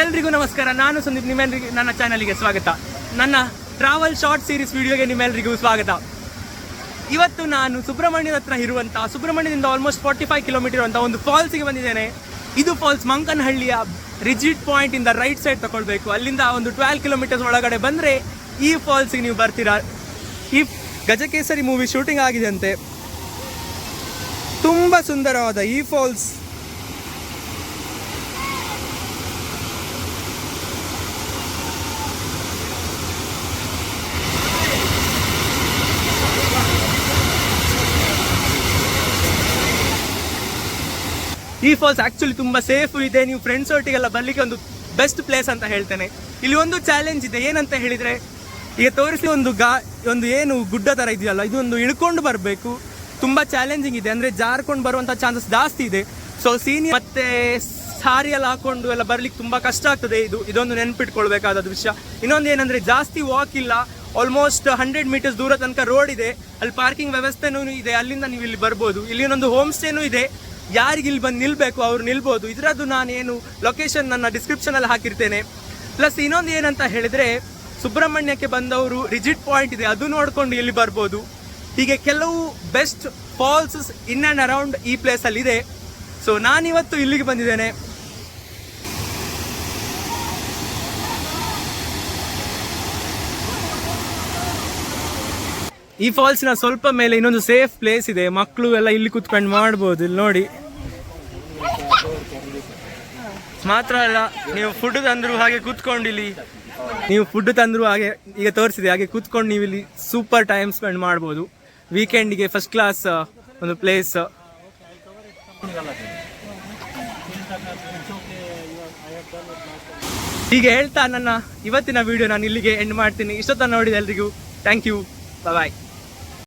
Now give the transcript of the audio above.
ಎಲ್ರಿಗೂ ನಮಸ್ಕಾರ. ನಾನು ಸಂದೀಪ್. ನಿಮ್ಮೆಲ್ಲರಿಗೂ ನನ್ನ ಚಾನಲ್ಗೆ ಸ್ವಾಗತ. ನನ್ನ ಟ್ರಾವೆಲ್ ಶಾರ್ಟ್ ಸೀರೀಸ್ ವಿಡಿಯೋಗೆ ನಿಮ್ಮೆಲ್ಲರಿಗೂ ಸ್ವಾಗತ. ಇವತ್ತು ನಾನು ಸುಬ್ರಹ್ಮಣ್ಯದ ಹತ್ರ ಇರುವಂಥ, ಸುಬ್ರಹ್ಮಣ್ಯದಿಂದ ಆಲ್ಮೋಸ್ಟ್ 45 ಕಿಲೋಮೀಟರ್ ಇರುವಂಥ ಒಂದು ಫಾಲ್ಸ್ಗೆ ಬಂದಿದ್ದೇನೆ. ಇದು ಫಾಲ್ಸ್ ಮಂಕನಹಳ್ಳಿಯ ರಿಜಿಡ್ ಪಾಯಿಂಟ್ ಇಂದ ರೈಟ್ ಸೈಡ್ ತಗೊಳ್ಬೇಕು. ಅಲ್ಲಿಂದ ಒಂದು 12 ಕಿಲೋಮೀಟರ್ಸ್ ಒಳಗಡೆ ಬಂದರೆ ಈ ಫಾಲ್ಸ್ಗೆ ನೀವು ಬರ್ತೀರಾ. ಈ ಗಜಕೇಸರಿ ಮೂವಿ ಶೂಟಿಂಗ್ ಆಗಿದೆ ಅಂತೆ. ತುಂಬ ಸುಂದರವಾದ ಈ ಫಾಲ್ಸ್. ಈ ಫಾಲ್ಸ್ ಆಕ್ಚುಲಿ ತುಂಬ ಸೇಫ್ ಇದೆ. ನೀವು ಫ್ರೆಂಡ್ಸ್ ಒಟ್ಟಿಗೆಲ್ಲ ಬರಲಿಕ್ಕೆ ಒಂದು ಬೆಸ್ಟ್ ಪ್ಲೇಸ್ ಅಂತ ಹೇಳ್ತೇನೆ. ಇಲ್ಲಿ ಒಂದು ಚಾಲೆಂಜ್ ಇದೆ. ಏನಂತ ಹೇಳಿದರೆ, ಈಗ ತೋರಿಸಿ ಒಂದು ಏನು ಗುಡ್ಡ ಥರ ಇದೆಯಲ್ಲ, ಇದೊಂದು ಇಳ್ಕೊಂಡು ಬರಬೇಕು. ತುಂಬ ಚಾಲೆಂಜಿಂಗ್ ಇದೆ, ಅಂದರೆ ಜಾರ್ಕೊಂಡು ಬರುವಂಥ ಚಾನ್ಸಸ್ ಜಾಸ್ತಿ ಇದೆ. ಸೊ ಸೀನಿಯರ್ ಮತ್ತು ಸಾರಿ ಎಲ್ಲ ಹಾಕೊಂಡು ಎಲ್ಲ ಬರ್ಲಿಕ್ಕೆ ತುಂಬ ಕಷ್ಟ ಆಗ್ತದೆ. ಇದೊಂದು ನೆನ್ಪಿಟ್ಕೊಳ್ಬೇಕಾದ ವಿಷಯ. ಇನ್ನೊಂದು ಏನಂದರೆ, ಜಾಸ್ತಿ ವಾಕ್ ಇಲ್ಲ. ಆಲ್ಮೋಸ್ಟ್ 100 ಮೀಟರ್ಸ್ ದೂರ ತನಕ ರೋಡ್ ಇದೆ. ಅಲ್ಲಿ ಪಾರ್ಕಿಂಗ್ ವ್ಯವಸ್ಥೆನೂ ಇದೆ. ಅಲ್ಲಿಂದ ನೀವು ಇಲ್ಲಿ ಬರ್ಬೋದು. ಇಲ್ಲಿ ಇನ್ನೊಂದು ಹೋಮ್ ಸ್ಟೇನೂ ಇದೆ. ಯಾರಿಗೆ ಇಲ್ಲಿ ಬಂದು ನಿಲ್ಬೇಕು ಅವ್ರು ನಿಲ್ಬೋದು. ಇದರದ್ದು ನಾನೇನು ಲೊಕೇಶನ್ ನನ್ನ ಡಿಸ್ಕ್ರಿಪ್ಷನಲ್ಲಿ ಹಾಕಿರ್ತೇನೆ. ಪ್ಲಸ್ ಇನ್ನೊಂದು ಏನಂತ ಹೇಳಿದರೆ, ಸುಬ್ರಹ್ಮಣ್ಯಕ್ಕೆ ಬಂದವರು ರಿಜಿಡ್ ಪಾಯಿಂಟ್ ಇದೆ, ಅದು ನೋಡಿಕೊಂಡು ಇಲ್ಲಿ ಬರ್ಬೋದು. ಹೀಗೆ ಕೆಲವು ಬೆಸ್ಟ್ ಫಾಲ್ಸಸ್ ಇನ್ ಆ್ಯಂಡ್ ಅರೌಂಡ್ ಈ ಪ್ಲೇಸಲ್ಲಿ ಇದೆ. ಸೊ ನಾನಿವತ್ತು ಇಲ್ಲಿಗೆ ಬಂದಿದ್ದೇನೆ. ಈ ಫಾಲ್ಸ್ನ ಸ್ವಲ್ಪ ಮೇಲೆ ಇನ್ನೊಂದು ಸೇಫ್ ಪ್ಲೇಸ್ ಇದೆ. ಮಕ್ಕಳು ಎಲ್ಲ ಇಲ್ಲಿ ಕುತ್ಕೊಂಡು ಮಾಡ್ಬೋದು. ಇಲ್ಲಿ ನೋಡಿ. ಮಾತ್ರ ಅಲ್ಲ, ನೀವು ಫುಡ್ ತಂದ್ರು ಹಾಗೆ ಕೂತ್ಕೊಂಡು ಇಲ್ಲಿ, ನೀವು ಫುಡ್ ತಂದ್ರು ಹಾಗೆ ಈಗ ತೋರಿಸಿದೆ ಹಾಗೆ ಕೂತ್ಕೊಂಡು ನೀವು ಇಲ್ಲಿ ಸೂಪರ್ ಟೈಮ್ ಸ್ಪೆಂಡ್ ಮಾಡ್ಬೋದು. ವೀಕೆಂಡಿಗೆ ಫಸ್ಟ್ ಕ್ಲಾಸ್ ಒಂದು ಪ್ಲೇಸ್. ಹೀಗೆ ಹೇಳ್ತಾ ನನ್ನ ಇವತ್ತಿನ ವಿಡಿಯೋ ನಾನು ಇಲ್ಲಿಗೆ ಎಂಡ್ ಮಾಡ್ತೀನಿ. ಇಷ್ಟೊತ್ತ ನೋಡಿದ ಎಲ್ರಿಗೂ ಥ್ಯಾಂಕ್ ಯು. ಬಾಯ್.